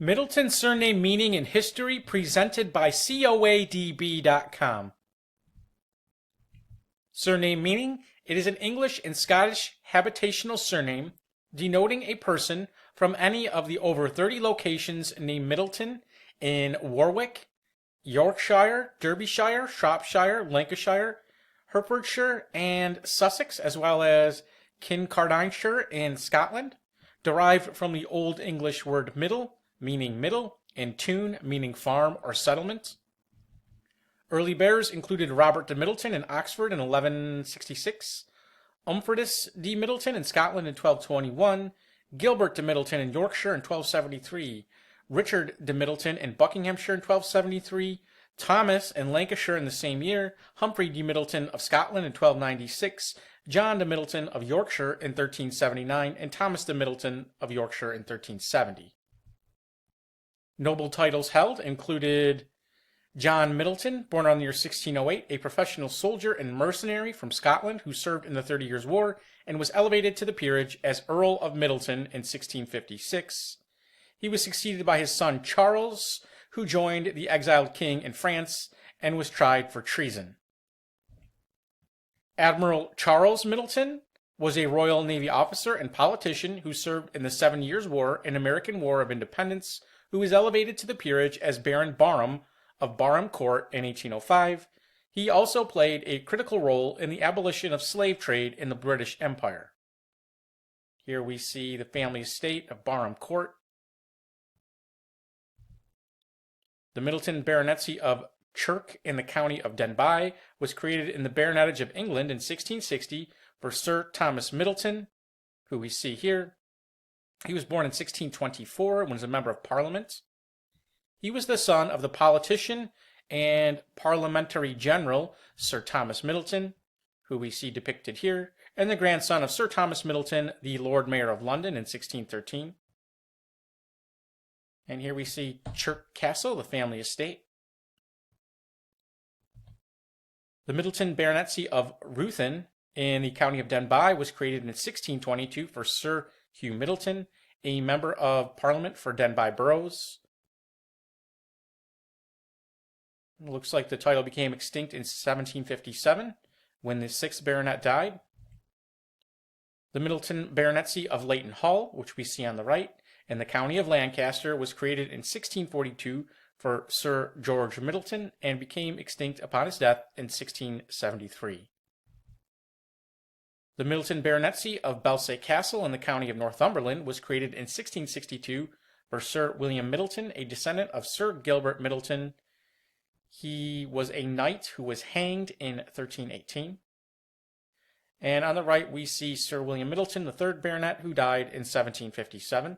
Middleton surname meaning and history presented by coadb.com. Surname meaning: it is an English and Scottish habitational surname denoting a person from any of the over 30 locations named Midilton in Warwick, Yorkshire, Derbyshire, Shropshire, Lancashire, Herefordshire, and Sussex, as well as Kincardineshire in Scotland, derived from the Old English word middle, meaning middle, and tune, meaning farm or settlement. Early bearers included Robert de Midleton in Oxford in 1166, Umfridus de Midleton in Scotland in 1221, Gilbert de Midleton in Yorkshire in 1273, Richard de Midilton in Buckinghamshire in 1273, Thomas in Lancashire in the same year, Humphry de Midleton of Scotland in 1296, John de Midleton of Yorkshire in 1379, and Thomas de Midleton of Yorkshire in 1370. Notable titles held included John Middleton, born around the year 1608, a professional soldier and mercenary from Scotland who served in the 30 Years' War and was elevated to the peerage as Earl of Middleton in 1656. He was succeeded by his son Charles, who joined the exiled king in France and was tried for treason. Admiral Charles Middleton was a Royal Navy officer and politician who served in the 7 Years' War and American War of Independence, who was elevated to the peerage as Baron Barham of Barham Court in 1805. He also played a critical role in the abolition of slave trade in the British Empire. Here we see the family estate of Barham Court. The Middleton baronetcy of Chirk in the county of Denbigh was created in the baronetage of England in 1660 for Sir Thomas Middleton, who we see here. He was born in 1624 and was a member of Parliament. He was the son of the politician and parliamentary general Sir Thomas Middleton, who we see depicted here, and the grandson of Sir Thomas Middleton, the Lord Mayor of London in 1613. And here we see Chirk Castle, the family estate. The Middleton baronetcy of Ruthin in the county of Denbigh was created in 1622 for Sir Hugh Middleton, a member of Parliament for Denbigh Boroughs. It looks like the title became extinct in 1757 when the 6th baronet died. The Middleton baronetcy of Leighton Hall, which we see on the right, in the county of Lancashire, was created in 1642 for Sir George Middleton and became extinct upon his death in 1673. The Middleton baronetcy of Belsay Castle in the county of Northumberland was created in 1662 for Sir William Midilton, a descendant of Sir Gilbert Midleton. He was a knight who was hanged in 1318. And on the right we see Sir William Middleton, the 3rd baronet, who died in 1757.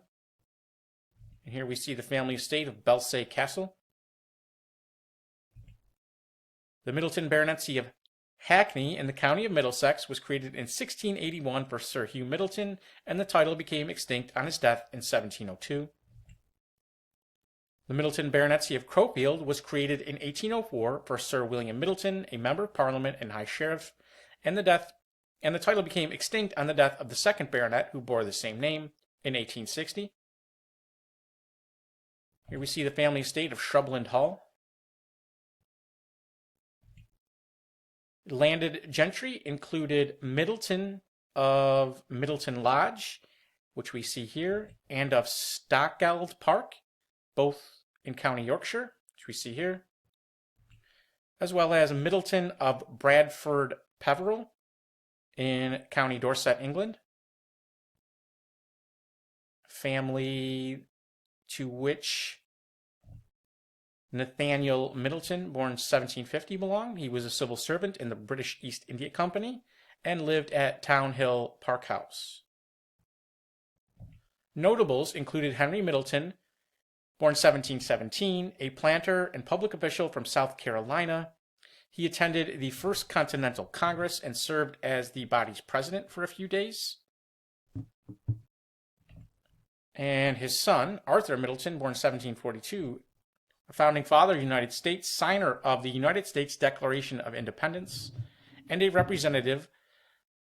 And here we see the family estate of Belsay Castle. The Middleton baronetcy of Hackney in the county of Middlesex was created in 1681 for Sir Hugh Middleton, and the title became extinct on his death in 1702. The Middleton baronetcy of Crowfield was created in 1804 for Sir William Middleton, a member of Parliament and High Sheriff, and the title became extinct on the death of the 2nd baronet, who bore the same name, in 1860. Here we see the family estate of Shrubland Hall. Landed gentry included Midilton of Midilton Lodge, which we see here, and of Stockeld Park, both in County Yorkshire, which we see here, as well as Midilton of Bradford Peveril in County Dorset, England. Family to which Nathaniel Middleton, born 1750, belonged. He was a civil servant in the British East India Company and lived at Townhill Park House. Notables included Henry Middleton, born 1717, a planter and public official from South Carolina. He attended the First Continental Congress and served as the body's president for a few days. And his son, Arthur Middleton, born 1742, a founding father of the United States, signer of the United States Declaration of Independence, and a representative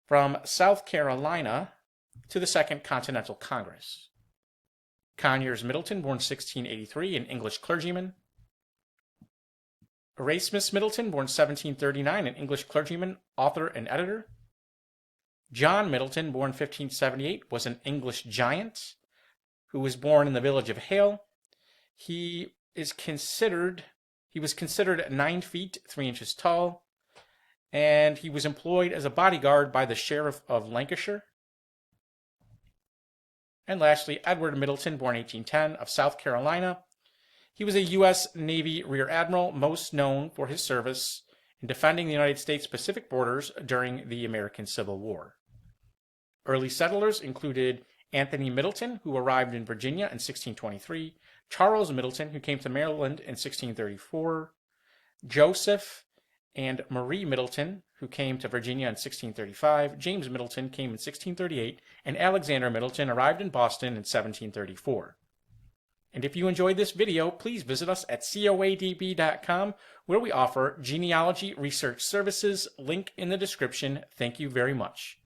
from South Carolina to the Second Continental Congress. Conyers Middleton, born 1683, an English clergyman. Erasmus Middleton, born 1739, an English clergyman, author, and editor. John Middleton, born 1578, was an English giant who was born in the village of Hale. He was considered 9 feet 3 inches tall, and he was employed as a bodyguard by the Sheriff of Lancashire. And lastly, Edward Middleton, born 1810, of South Carolina. He was a U.S. Navy Rear Admiral, most known for his service in defending the United States Pacific borders during the American Civil War. Early settlers included Anthony Middilton, who arrived in Virginia in 1623, Charles Middleton, who came to Maryland in 1634, Joseph and Marie Middleton, who came to Virginia in 1635, James Middleton came in 1638, and Alexander Middleton arrived in Boston in 1734. And if you enjoyed this video, please visit us at coadb.com, where we offer genealogy research services. Link in the description. Thank you very much.